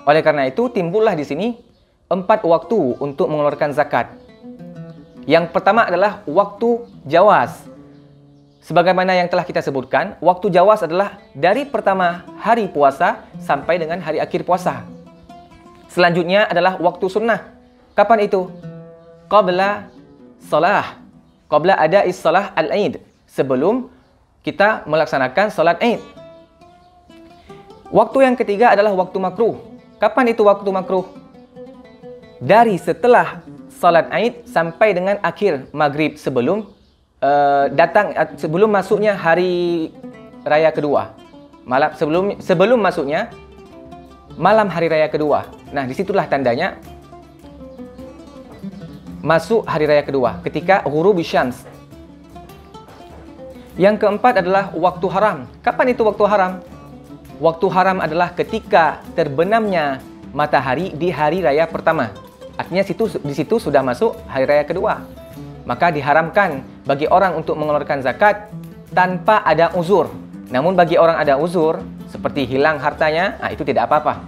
Oleh karena itu, timbullah di sini 4 waktu untuk mengeluarkan zakat. Yang pertama adalah waktu jawaz. Sebagaimana yang telah kita sebutkan, waktu jawaz adalah dari pertama hari puasa sampai dengan hari akhir puasa. Selanjutnya adalah waktu sunnah. Kapan itu? Qabla salah. Qabla ada'is salah al-Aid. Sebelum kita melaksanakan salat Aid. Waktu yang ketiga adalah waktu makruh. Kapan itu waktu makruh? Dari setelah salat Aid sampai dengan akhir maghrib sebelum sebelum masuknya hari raya kedua. Sebelum masuknya malam hari raya kedua. Nah, disitulah tandanya masuk hari raya kedua ketika ghurubus syams. Yang keempat adalah waktu haram. Kapan itu waktu haram? Waktu haram adalah ketika terbenamnya matahari di hari raya pertama. Artinya di situ sudah masuk hari raya kedua. Maka diharamkan bagi orang untuk mengeluarkan zakat tanpa ada uzur. Namun bagi orang ada uzur, seperti hilang hartanya, itu tidak apa-apa.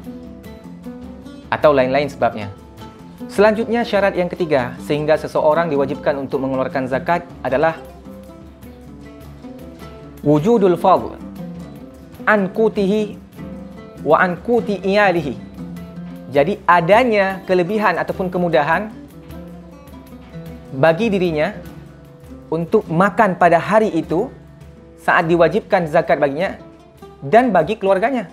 Atau lain-lain sebabnya. Selanjutnya syarat yang ketiga, sehingga seseorang diwajibkan untuk mengeluarkan zakat adalah wujudul fadl an qutihi wa an quti iyalihi. Jadi adanya kelebihan ataupun kemudahan bagi dirinya untuk makan pada hari itu saat diwajibkan zakat baginya dan bagi keluarganya.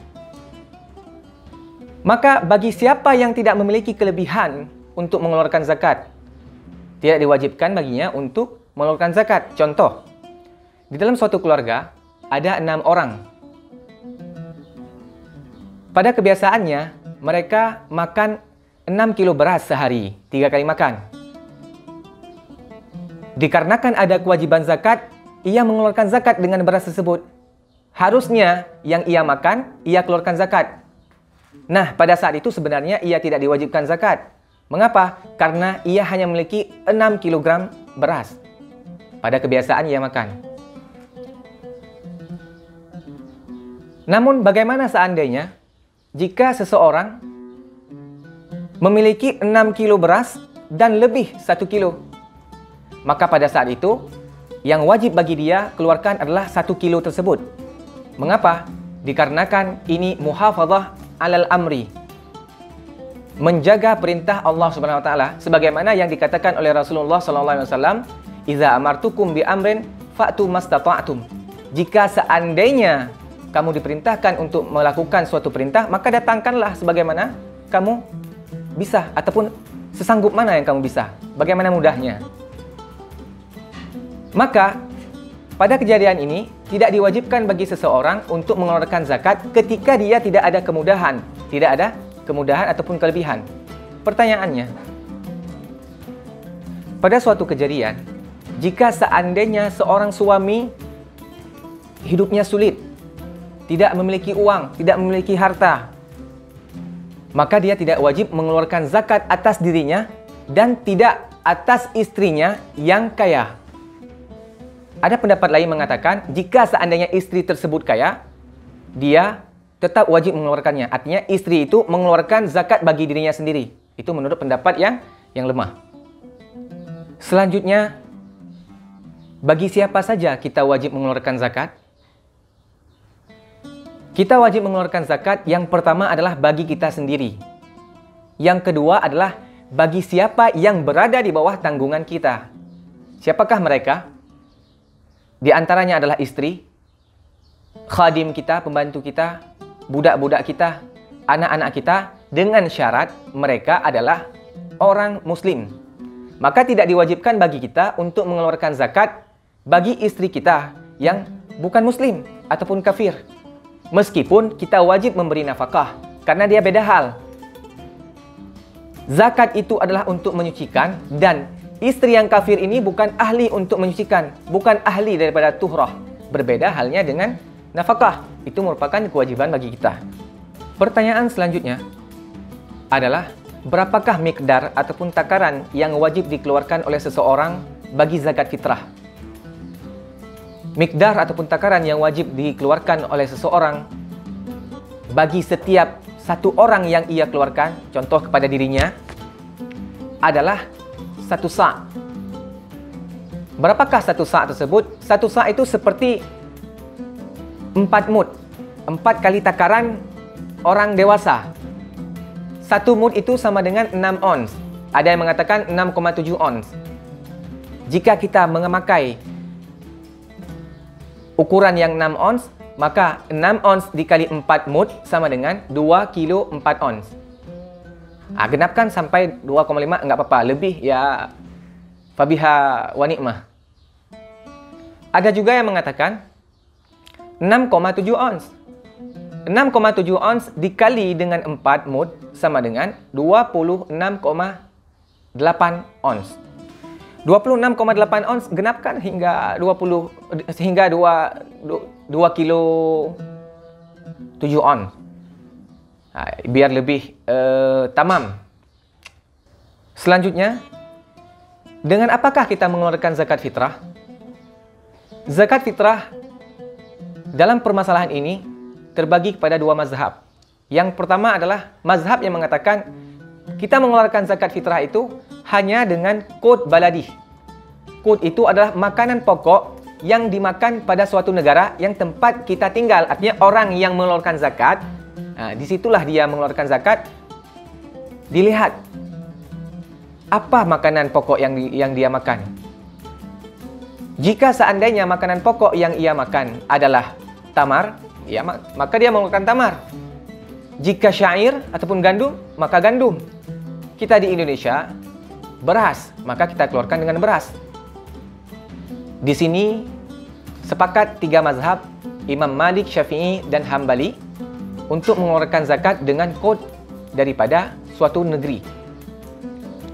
Maka bagi siapa yang tidak memiliki kelebihan untuk mengeluarkan zakat, tidak diwajibkan baginya untuk mengeluarkan zakat. Contoh, di dalam suatu keluarga ada 6 orang. Pada kebiasaannya, mereka makan 6 kilo beras sehari, 3 kali makan. Dikarenakan ada kewajiban zakat, ia mengeluarkan zakat dengan beras tersebut. Harusnya yang ia makan, ia keluarkan zakat. Nah, pada saat itu sebenarnya ia tidak diwajibkan zakat. Mengapa? Karena ia hanya memiliki 6 kg beras. Pada kebiasaan ia makan. Namun bagaimana seandainya jika seseorang memiliki 6 kilo beras dan lebih 1 kilo? Maka pada saat itu, yang wajib bagi dia keluarkan adalah 1 kilo tersebut. Mengapa? Dikarenakan ini muhafadzah alal amri. Menjaga perintah Allah Subhanahu wa taala sebagaimana yang dikatakan oleh Rasulullah sallallahu alaihi wasallam, "Idza amartukum bi amrin fa'tu mastata'tum." Jika seandainya kamu diperintahkan untuk melakukan suatu perintah, maka datangkanlah sebagaimana kamu bisa ataupun sesanggup mana yang kamu bisa, bagaimana mudahnya. Maka pada kejadian ini tidak diwajibkan bagi seseorang untuk mengeluarkan zakat ketika dia tidak ada kemudahan ataupun kelebihan. Pertanyaannya, pada suatu kejadian, jika seandainya seorang suami hidupnya sulit, tidak memiliki uang, tidak memiliki harta, maka dia tidak wajib mengeluarkan zakat atas dirinya dan tidak atas istrinya yang kaya. Ada pendapat lain mengatakan, jika seandainya istri tersebut kaya, dia tetap wajib mengeluarkannya. Artinya istri itu mengeluarkan zakat bagi dirinya sendiri. Itu menurut pendapat yang lemah. Selanjutnya, bagi siapa saja kita wajib mengeluarkan zakat? Kita wajib mengeluarkan zakat yang pertama adalah bagi kita sendiri. Yang kedua adalah bagi siapa yang berada di bawah tanggungan kita. Siapakah mereka? Di antaranya adalah istri, khadim kita, pembantu kita, budak-budak kita, anak-anak kita, dengan syarat mereka adalah orang muslim. Maka tidak diwajibkan bagi kita untuk mengeluarkan zakat bagi istri kita yang bukan muslim ataupun kafir. Meskipun kita wajib memberi nafkah, karena dia beda hal. Zakat itu adalah untuk menyucikan, dan istri yang kafir ini bukan ahli untuk menyucikan, bukan ahli daripada tuhrah. Berbeda halnya dengan nafkah, itu merupakan kewajiban bagi kita. Pertanyaan selanjutnya adalah, berapakah mikdar ataupun takaran yang wajib dikeluarkan oleh seseorang bagi zakat fitrah? Mikdar ataupun takaran yang wajib dikeluarkan oleh seseorang bagi setiap satu orang yang ia keluarkan, contoh kepada dirinya, adalah 1 sa'. Berapakah 1 sa' tersebut? 1 sa' itu seperti 4 mud. 4 kali takaran orang dewasa. 1 mud itu sama dengan 6 ons. Ada yang mengatakan 6,7 ons. Jika kita memakai ukuran yang 6 ons, maka 6 ons dikali 4 mud sama dengan 2 kilo 4 ons. Genapkan sampai 2,5, enggak apa-apa. Lebih ya fabiha wa ni'mah. Ada juga yang mengatakan 6,7 ons. 6,7 ons dikali dengan 4 mud sama dengan 26,8 ons. 26,8 ons genapkan hingga 2 kilo 7 ons. Biar lebih tamam. Selanjutnya, dengan apakah kita mengeluarkan zakat fitrah? Zakat fitrah dalam permasalahan ini terbagi kepada 2 mazhab. Yang pertama adalah mazhab yang mengatakan kita mengeluarkan zakat fitrah itu hanya dengan qut baladi. Qut itu adalah makanan pokok yang dimakan pada suatu negara yang tempat kita tinggal. Artinya orang yang mengeluarkan zakat, disitulah dia mengeluarkan zakat. Dilihat apa makanan pokok yang dia makan. Jika seandainya makanan pokok yang ia makan adalah tamar, ya, maka dia mengeluarkan tamar. Jika syair ataupun gandum, maka gandum. Kita di Indonesia beras, maka kita keluarkan dengan beras. Di sini sepakat 3 mazhab, Imam Malik, Syafi'i, dan Hambali, untuk mengeluarkan zakat dengan kod daripada suatu negeri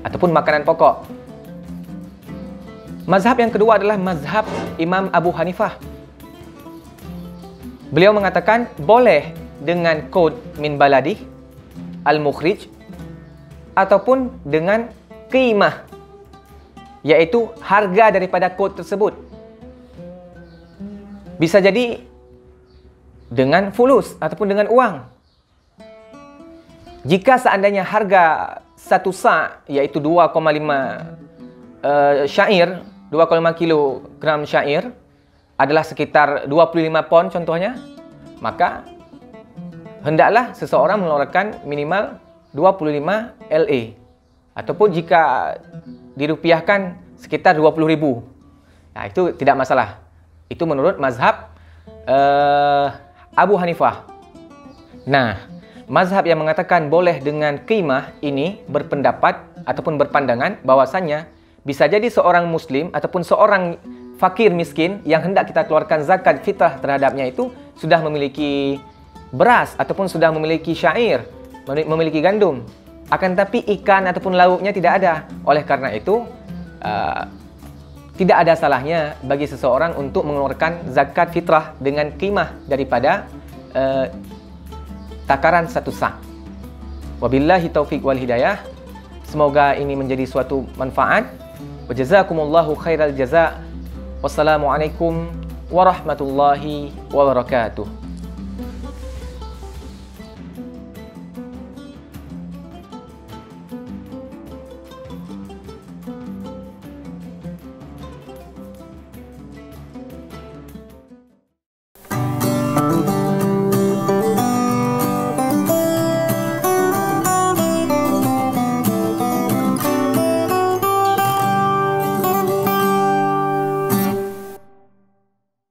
ataupun makanan pokok. Mazhab yang kedua adalah mazhab Imam Abu Hanifah. Beliau mengatakan boleh dengan kod min baladi, al-mukhrij, ataupun dengan qimah, yaitu harga daripada kod tersebut. Bisa jadi dengan fulus ataupun dengan uang. Jika seandainya harga 1 sa', yaitu 2,5 syair, 2,5 kilogram syair adalah sekitar 25 pon contohnya, maka hendaklah seseorang mengeluarkan minimal 25 LA, ataupun jika dirupiahkan sekitar 20.000. Itu tidak masalah. Itu menurut mazhab Abu Hanifah. Nah, mazhab yang mengatakan boleh dengan qimah ini berpendapat ataupun berpandangan bahwasannya bisa jadi seorang muslim ataupun seorang fakir miskin yang hendak kita keluarkan zakat fitrah terhadapnya itu sudah memiliki beras ataupun sudah memiliki syair, memiliki gandum. Akan tapi ikan ataupun lauknya tidak ada. Oleh karena itu, tidak ada salahnya bagi seseorang untuk mengeluarkan zakat fitrah dengan qimah daripada takaran 1 sa'. Wabillahi taufiq wal hidayah. Semoga ini menjadi suatu manfaat. Wa jazakumullahu khairal jazaa. Wassalamualaikum warahmatullahi wabarakatuh.